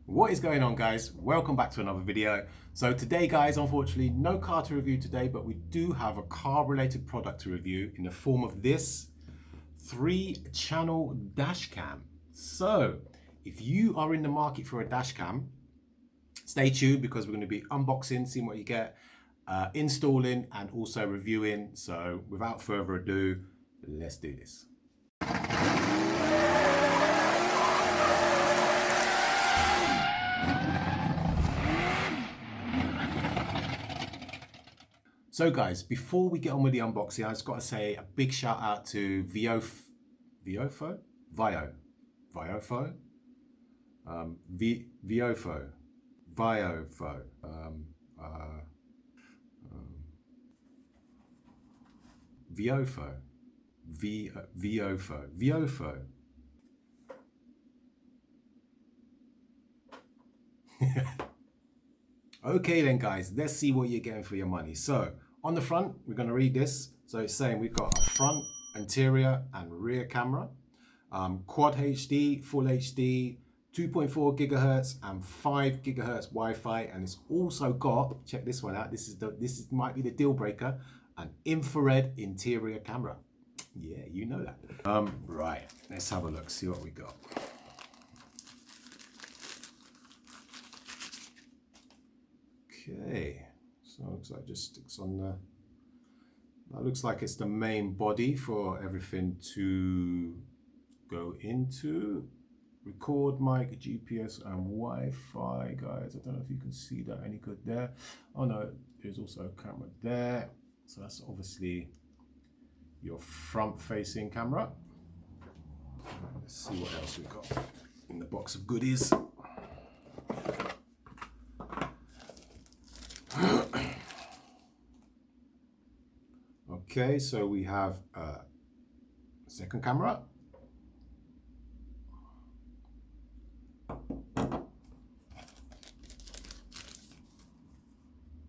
What is going on, guys? Welcome back to another video. So today, guys, unfortunately no car to review today, but we do have a car related product to review in the form of this 3-channel dash cam. So if you are in the market for a dash cam, stay tuned because we're going to be unboxing, seeing what you get, installing and also reviewing. So without further ado, let's do this. So guys, before we get on with the unboxing, I just got to say a big shout out to Viofo, Viofo. Okay then guys, let's see what you're getting for your money. So on the front, we're going to read this. So it's saying we've got a front, interior and rear camera, quad HD, full HD, 2.4 gigahertz and 5 gigahertz Wi-Fi, and it's also got, check this one out, this might be the deal breaker, an infrared interior camera. Yeah, you know that. Right, let's have a look, see what we got. Okay, so it looks like it just sticks on the, that looks like it's the main body for everything to go into. Record mic, GPS and Wi-Fi, guys. I don't know if you can see that any good there. Oh no, there's also a camera there. So that's obviously your front facing camera. Let's see what else we got in the box of goodies. Okay, so we have a second camera.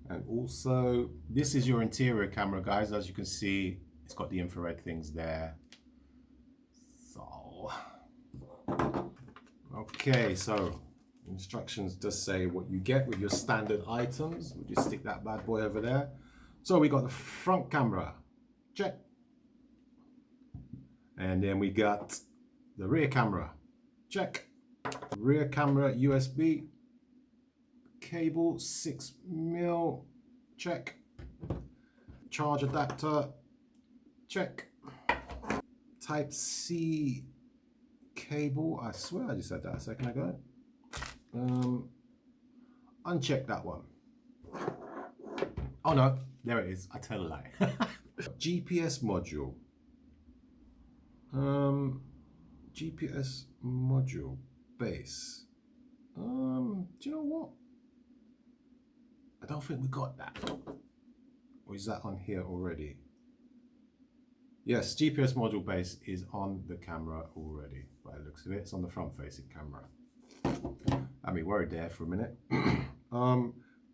And also, this is your interior camera, guys. As you can see, it's got the infrared things there. So, okay, so instructions just say what you get with your standard items. We'll just stick that bad boy over there. So we got the front camera, check. And then we got the rear camera, check. Rear camera USB cable, 6mm, check. Charge adapter, check. Type C cable, I swear I just said that a second ago. Uncheck that one. Oh no, there it is, I tell a lie. GPS module. GPS module base. Do you know what? I don't think we got that. Or is that on here already? Yes, GPS module base is on the camera already. By the looks of it, it's on the front facing camera. Had me worried there for a minute.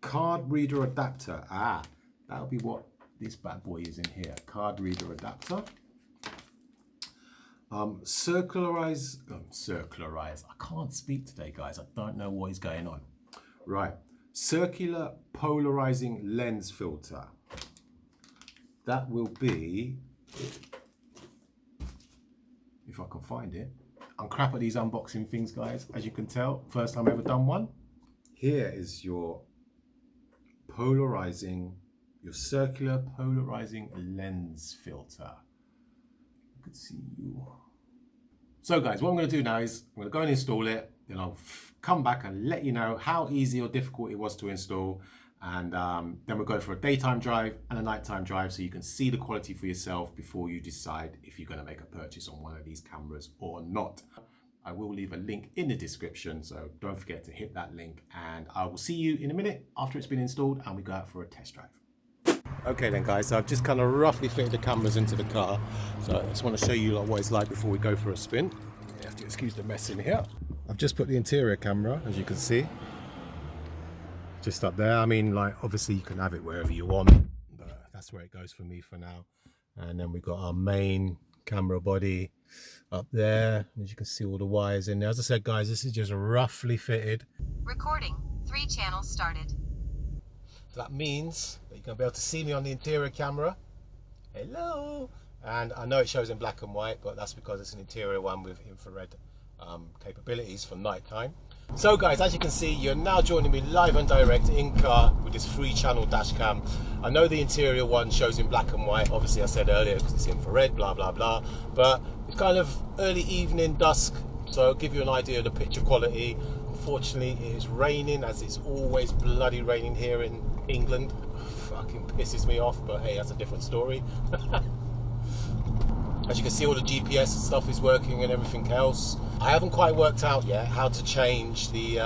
Card reader adapter. Ah, that'll be what this bad boy is in here. Card reader adapter. Circularize. I can't speak today, guys. I don't know what is going on. Right. Circular polarizing lens filter. That will be, if I can find it. I'm crap at these unboxing things, guys. As you can tell, first time I've ever done one. Here is your circular polarizing lens filter. You can see you. So guys, what I'm going to do now is I'm going to go and install it, then I'll come back and let you know how easy or difficult it was to install, and then we'll go for a daytime drive and a nighttime drive so you can see the quality for yourself before you decide if you're going to make a purchase on one of these cameras or not. I will leave a link in the description, so don't forget to hit that link, and I will see you in a minute after it's been installed and we go out for a test drive. Okay then guys, so I've just kind of roughly fitted the cameras into the car, so I just want to show you what it's like before we go for a spin. You have to excuse the mess in here. I've just put the interior camera, as you can see, just up there. I mean, like, obviously you can have it wherever you want, but that's where it goes for me for now. And then we've got our main camera body up there. As you can see, all the wires in there. As I said, guys, this is just roughly fitted. Recording. 3 channels started. So that means that you're going to be able to see me on the interior camera. Hello! And I know it shows in black and white, but that's because it's an interior one with infrared capabilities for nighttime. So guys, as you can see, you're now joining me live and direct in car with this 3-channel dash cam. I know the interior one shows in black and white, obviously I said earlier because it's infrared, blah blah blah, but it's kind of early evening, dusk, so I'll give you an idea of the picture quality. Unfortunately, it is raining, as it's always bloody raining here in England. Fucking pisses me off, but hey, that's a different story. As you can see, all the GPS stuff is working and everything else. I haven't quite worked out yet how to change the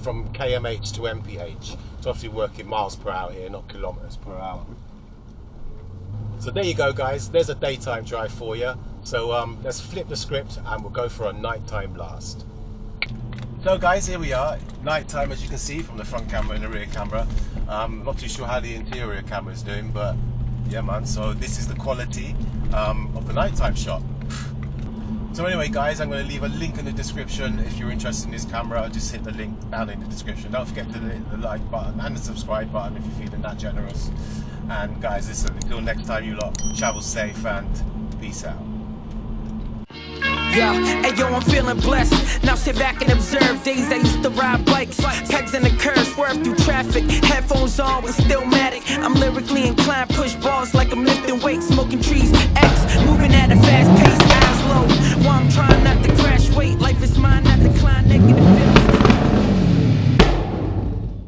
from kmh to mph. It's obviously working miles per hour here, not kilometers per hour. So there you go, guys. There's a daytime drive for you. So let's flip the script and we'll go for a nighttime blast. So guys, here we are, nighttime, as you can see from the front camera and the rear camera. Not too sure how the interior camera is doing, but yeah man, so this is the quality of the nighttime shot. So anyway guys, I'm going to leave a link in the description. If you're interested in this camera, just hit the link down in the description. Don't forget to hit the like button and the subscribe button if you're feeling that generous. And guys, listen, until next time, you lot, travel safe and peace out. Yeah, hey yo, I'm feeling blessed. Now sit back and observe days I used to ride bikes. Pegs in the curb, swerve through traffic. Headphones on with Stillmatic. I'm lyrically inclined, push balls like I'm lifting weights.